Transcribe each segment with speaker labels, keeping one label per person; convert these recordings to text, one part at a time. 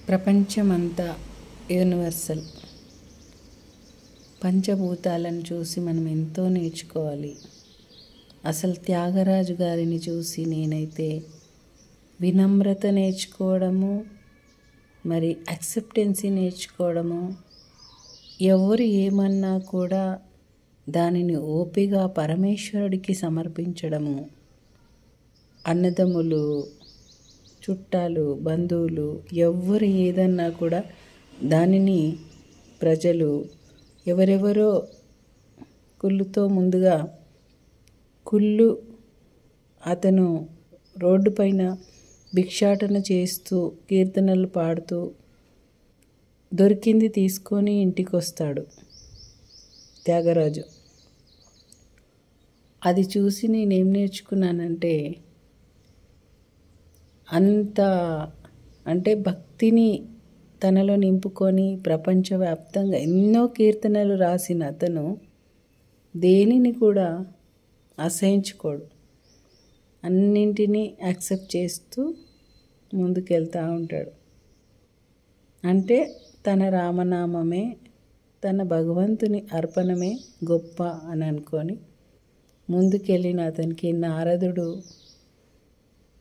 Speaker 1: ప్రపంచమంతా యూనివర్సల్. పంచభూతాలను చూసి మనం ఎంతో నేర్చుకోవాలి. అసలు త్యాగరాజు గారిని చూసి నేనైతే వినమ్రత నేర్చుకోవడము, మరి యాక్సెప్టెన్సీ నేర్చుకోవడము, ఎవరు ఏమన్నా కూడా దానిని ఓపిగా పరమేశ్వరుడికి సమర్పించడము, అన్నదమ్ములు, చుట్టాలు, బంధువులు ఎవరు ఏదన్నా కూడా దానిని ప్రజలు ఎవరెవరో కుళ్ళుతో ముందుగా కుళ్ళు అతను రోడ్డు పైన భిక్షాటన చేస్తూ కీర్తనలు పాడుతూ దొరికింది తీసుకొని ఇంటికి వస్తాడు త్యాగరాజు. అది చూసి నేనేం నేర్చుకున్నానంటే, అంటే భక్తిని తనలో నింపుకొని ప్రపంచవ్యాప్తంగా ఎన్నో కీర్తనలు రాసిన అతను దేనిని కూడా అసహించుకోడు. అన్నింటినీ యాక్సెప్ట్ చేస్తూ ముందుకెళ్తూ ఉంటాడు. అంటే తన రామనామమే, తన భగవంతుని అర్పణమే గొప్ప అని అనుకొని ముందుకెళ్ళిన అతనికి నారదుడు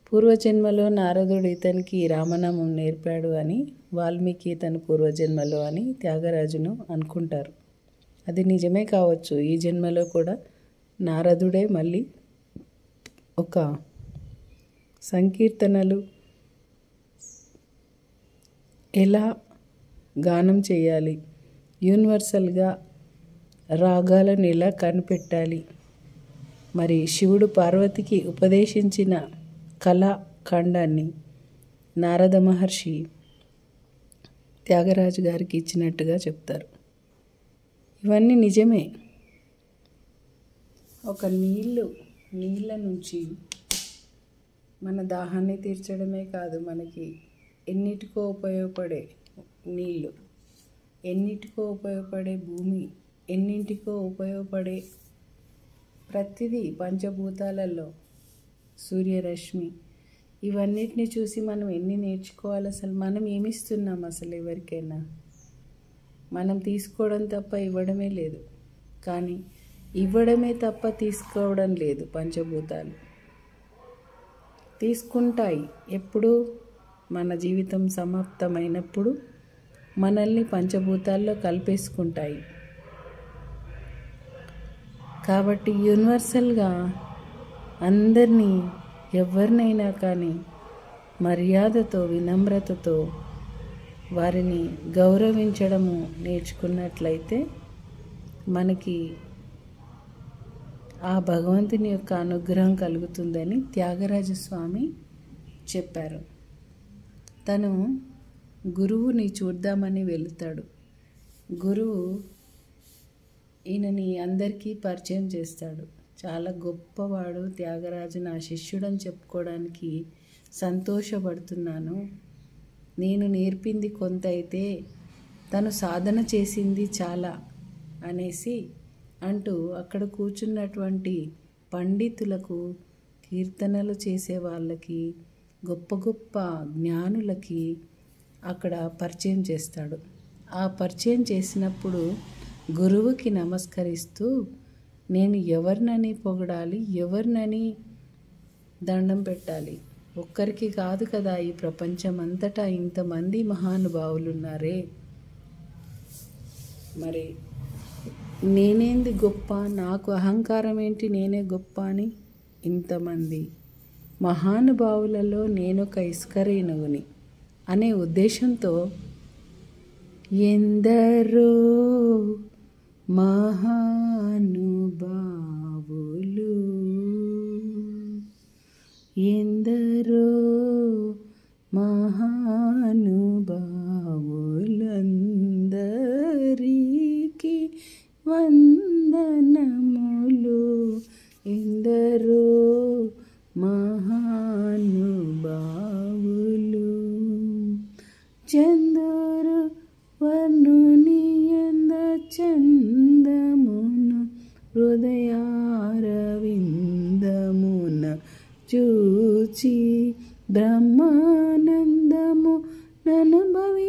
Speaker 1: పూర్వజన్మలో నారదుడు ఇతనికి రామనామం నేర్పాడు అని, వాల్మీకి తన పూర్వజన్మలో అని త్యాగరాజును అనుకుంటారు. అది నిజమే కావచ్చు. ఈ జన్మలో కూడా నారదుడే మళ్ళీ ఒక సంకీర్తనలు ఎలా గానం చేయాలి, యూనివర్సల్గా రాగాలను ఎలా కనిపెట్టాలి, మరి శివుడు పార్వతికి ఉపదేశించిన కళాఖండాన్ని నారద మహర్షి త్యాగరాజు గారికి ఇచ్చినట్టుగా చెప్తారు. ఇవన్నీ నిజమే. ఒక నీళ్ళ నుంచి మన దాహాన్ని తీర్చడమే కాదు, మనకి ఎన్నిటికో ఉపయోగపడే నీళ్ళు, ఎన్నిటికో ఉపయోగపడే భూమి, ఎన్నింటికో ఉపయోగపడే ప్రతిదీ పంచభూతాలలో సూర్యరశ్మి, ఇవన్నిటిని చూసి మనం ఎన్ని నేర్చుకోవాలి. అసలు మనం ఏమిస్తున్నాం అసలు ఎవరికైనా? మనం తీసుకోవడం తప్ప ఇవ్వడమే లేదు. కానీ ఇవ్వడమే తప్ప తీసుకోవడం లేదు. పంచభూతాలు తీసుకుంటాయి. ఎప్పుడు మన జీవితం సమాప్తమైనప్పుడు మనల్ని పంచభూతాల్లో కలిపేసుకుంటాయి. కాబట్టి యూనివర్సల్గా అందరినీ, ఎవరినైనా కానీ మర్యాదతో, వినమ్రతతో వారిని గౌరవించడము నేర్చుకున్నట్లయితే మనకి ఆ భగవంతుని యొక్క అనుగ్రహం కలుగుతుందని త్యాగరాజ స్వామి చెప్పారు. తను గురువుని చూద్దామని వెళుతాడు. గురువు ఈయనని అందరికీ పరిచయం చేస్తాడు. చాలా గొప్పవాడు త్యాగరాజు, నా శిష్యుడని చెప్పుకోవడానికి సంతోషపడుతున్నాను. నేను నేర్పింది కొంత అయితే తను సాధన చేసింది చాలా అనేసి అంటూ అక్కడ కూర్చున్నటువంటి పండితులకు, కీర్తనలు చేసే వాళ్ళకి, గొప్ప గొప్ప జ్ఞానులకి అక్కడ పరిచయం చేస్తాడు. ఆ పరిచయం చేసినప్పుడు గురువుకి నమస్కరిస్తూ, నేను ఎవరినని పొగడాలి, ఎవరినని దండం పెట్టాలి? ఒక్కరికి కాదు కదా, ఈ ప్రపంచం అంతటా ఇంతమంది మహానుభావులు ఉన్నారే, మరి నేనేంది గొప్ప, నాకు అహంకారం ఏంటి, నేనే గొప్ప అని ఇంతమంది మహానుభావులలో నేనొక ఇసుకరేణువుని అనే ఉద్దేశంతో ఎందరో మహానుభావులు, ఎందరో మహానుభావులందరికీ వందనములు, ఎందరో మహానుభావులు. చందరు వర్ణుని ఎంద చందమును హృదయారవిందమున చూచి బ్రహ్మానందము ననుభవి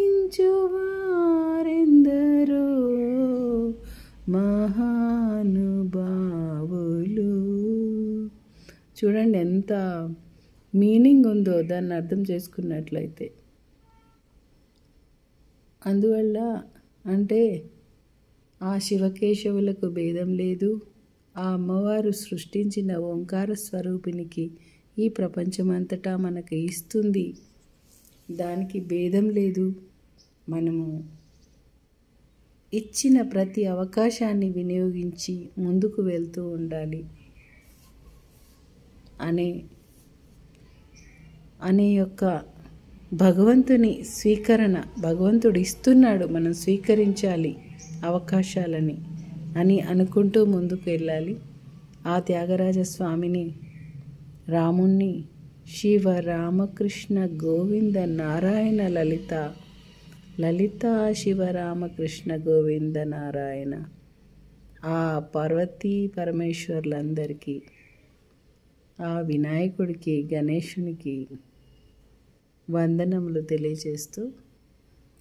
Speaker 1: ఎంత మీనింగ్ ఉందో దాన్ని అర్థం చేసుకున్నట్లయితే. అందువల్ల అంటే ఆ శివకేశవులకు భేదం లేదు. ఆ అమ్మవారు సృష్టించిన ఓంకార స్వరూపినికి ఈ ప్రపంచమంతటా మనకు ఇస్తుంది, దానికి భేదం లేదు. మనము ఇచ్చిన ప్రతి అవకాశాన్ని వినియోగించి ముందుకు వెళ్తూ ఉండాలి అనే యొక్క భగవంతుని స్వీకరణ, భగవంతుడు ఇస్తున్నాడు, మనం స్వీకరించాలి అవకాశాలని అని అనుకుంటూ ముందుకు వెళ్ళాలి. ఆ త్యాగరాజ స్వామిని, రాముణ్ణి శివ రామకృష్ణ గోవింద నారాయణ లలిత, లలిత శివ రామకృష్ణ గోవింద నారాయణ, ఆ పార్వతీ పరమేశ్వర్లందరికీ, ఆ వినాయకుడికి, గణేశునికి వందనములు తెలియజేస్తూ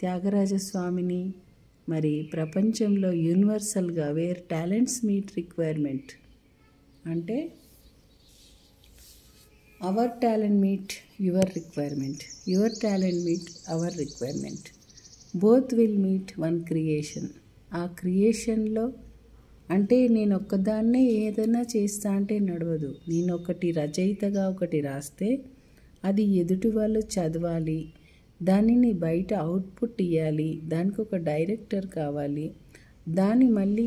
Speaker 1: త్యాగరాజస్వామిని మరి ప్రపంచంలో యూనివర్సల్గా వేర్ టాలెంట్స్ మీట్ రిక్వైర్మెంట్ అంటే hour talent meet your requirement, your talent meet our requirement, both will meet one creation. ఆ క్రియేషన్లో అంటే నేను ఒక్కదాన్నే ఏదైనా చేస్తా అంటే నడవదు. నేను ఒకటి రచయితగా ఒకటి రాస్తే అది ఎదుటి వాళ్ళు చదవాలి, దానిని బయట అవుట్పుట్ ఇవ్వాలి, దానికి ఒక డైరెక్టర్ కావాలి, దాన్ని మళ్ళీ